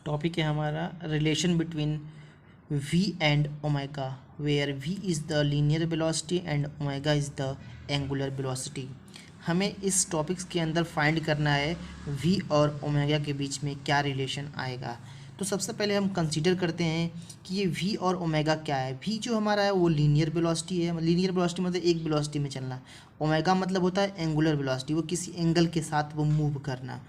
Topic है हमारा relation between v and omega where v is the linear velocity and omega is the angular velocity. हमें इस topics के अंदर find करना है v और ओमेगा के बीच में क्या रिलेशन आएगा। तो सबसे पहले हम कंसीडर करते हैं कि ये v और ओमेगा क्या है। v जो हमारा है वो लीनियर वेलोसिटी है। लीनियर वेलोसिटी मतलब एक वेलोसिटी में चलना। ओमेगा मतलब होता है एंगुलर वेलोसिटी, वो किसी एंगल के साथ वो मूव करना।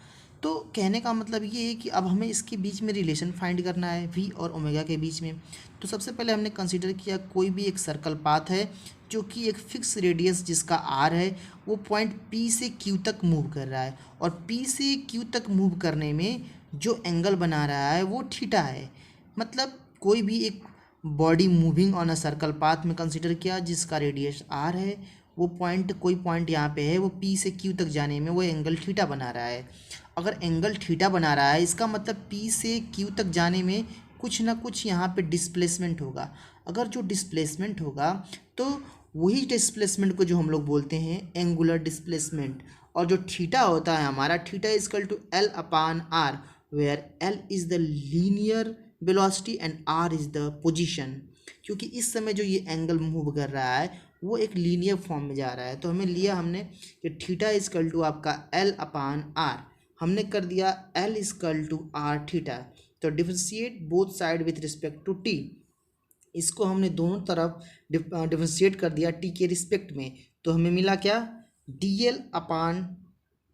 तो कहने का मतलब ये है कि अब हमें इसके बीच में रिलेशन फाइंड करना है v और ओमेगा के बीच में। तो सबसे पहले हमने कंसीडर किया कोई भी एक सर्कल पाथ है जो कि एक फिक्स रेडियस जिसका r है, वो पॉइंट p से q तक मूव कर रहा है और p से q तक मूव करने में जो एंगल बना रहा है वो थीटा है। मतलब कोई भी एक body moving on a circle path में कंसीडर किया जिसका रेडियस r है, वो पॉइंट कोई पॉइंट यहाँ पे है, वो p से q तक जाने में वो एंगल थीटा बना रहा है। अगर एंगल थीटा बना रहा है इसका मतलब p से q तक जाने में कुछ ना कुछ यहाँ पे डिस्प्लेसमेंट होगा। अगर जो डिस्प्लेसमेंट होगा तो वही डिस्प्लेसमेंट को जो हम लोग बोलते हैं एंगुलर डिस्प्लेसमेंट। और जो थीटा होता है हमारा, theta is equal to L upon R, where L is the linear velocity and R is the position. क्योंकि इस समय जो ये एंगल मूव कर रहा है वो एक लीनियर फॉर्म में जा रहा है, तो हमें लिया हमने कि थीटा इजकल टू आपका L अपान आर, हमने कर दिया L is equal to R theta. तो differentiate both side with respect to T, इसको हमने दोनों तरफ डिफ्रेंशिएट कर दिया टी के रिस्पेक्ट में। तो हमें मिला क्या, dl upon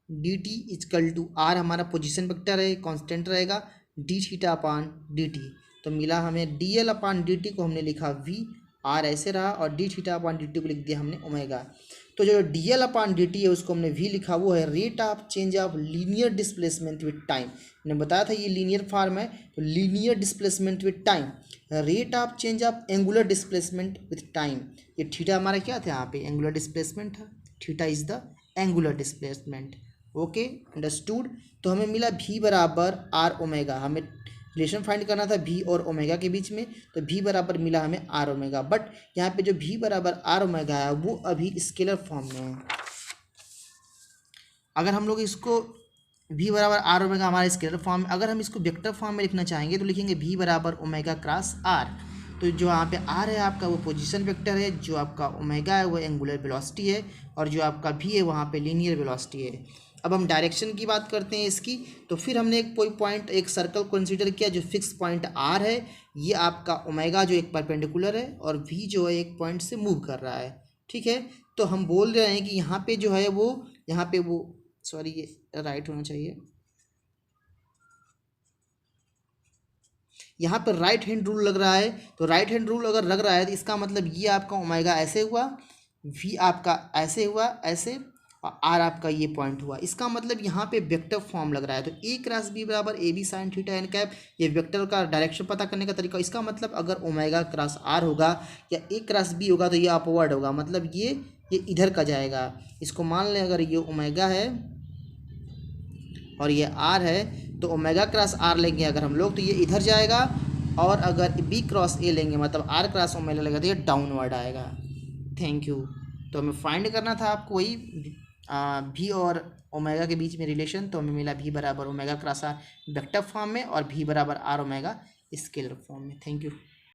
dt is equal to R हमारा पोजीशन वेक्टर है, कांस्टेंट रहेगा, D theta upon D T. तो मिला हमें dl अपान डी टी को हमने लिखा v, आर ऐसे रहा, और D theta upon D T को लिख दिया हमने ओमेगा। तो जो dl अपान डी टी है उसको हमने v लिखा, वो है rate of change of linear displacement with time. मैंने बताया था ये लीनियर फॉर्म है, तो linear displacement with time, rate of change of angular displacement with time. ये थीटा हमारा क्या था, यहाँ पे एंगुलर डिस्प्लेसमेंट था, theta is the angular displacement. Okay, understood. तो हमें मिला v बराबर आर ओमेगा, हमें रिलेशन फाइंड करना था v और ओमेगा के बीच में, तो v बराबर मिला हमें आर ओमेगा। बट यहाँ पे जो v बराबर आर ओमेगा है वो अभी स्केलर फॉर्म में है। अगर हम लोग इसको v बराबर आर ओमेगा हमारा स्केलर फॉर्म में, अगर हम इसको वेक्टर फॉर्म में लिखना चाहेंगे तो लिखेंगे v बराबर ओमेगा क्रॉस r। तो जो यहाँ पे r है आपका वो पोजीशन वेक्टर है, जो आपका ओमेगा है वो एंगुलर वेलोसिटी है, और जो आपका v है वहाँ पे लीनियर वेलोसिटी है। अब हम डायरेक्शन की बात करते हैं इसकी। तो फिर हमने एक कोई पॉइंट, एक सर्कल कंसीडर किया जो फिक्स पॉइंट r है, ये आपका ओमेगा जो एक परपेंडिकुलर है, और v जो है एक पॉइंट से मूव कर रहा है। ठीक है, तो हम बोल रहे हैं कि यहाँ पे जो है वो, यहाँ पे वो, सॉरी ये राइट होना चाहिए, यहाँ पर राइट हैंड रूल लग रहा है। तो राइट हैंड रूल अगर लग रहा है तो इसका मतलब ये आपका ओमेगा ऐसे हुआ, v आपका ऐसे हुआ ऐसे, और r आपका ये पॉइंट हुआ। इसका मतलब यहाँ पे वेक्टर फॉर्म लग रहा है। तो a क्रॉस b बराबर A B sine theta N cap, ये वेक्टर का डायरेक्शन पता करने का तरीका। इसका मतलब अगर ओमेगा क्रॉस r होगा या a क्रॉस b होगा तो ये अपवर्ड होगा, मतलब ये इधर का जाएगा। इसको मान लें अगर ये ओमेगा है और ये r है, तो ओमेगा क्रॉस r लेंगे अगर हम लोग तो ये इधर जाएगा, और अगर b क्रॉस a लेंगे मतलब r क्रॉस ओमेगा लेगा तो ये डाउनवर्ड आएगा। Thank you. तो हमें फाइंड करना था आपको वही v और ओमेगा के बीच में रिलेशन। तो हमें मिला v बराबर omega cross r vector form में, और v बराबर r ओमेगा स्केलर फॉर्म में। Thank you.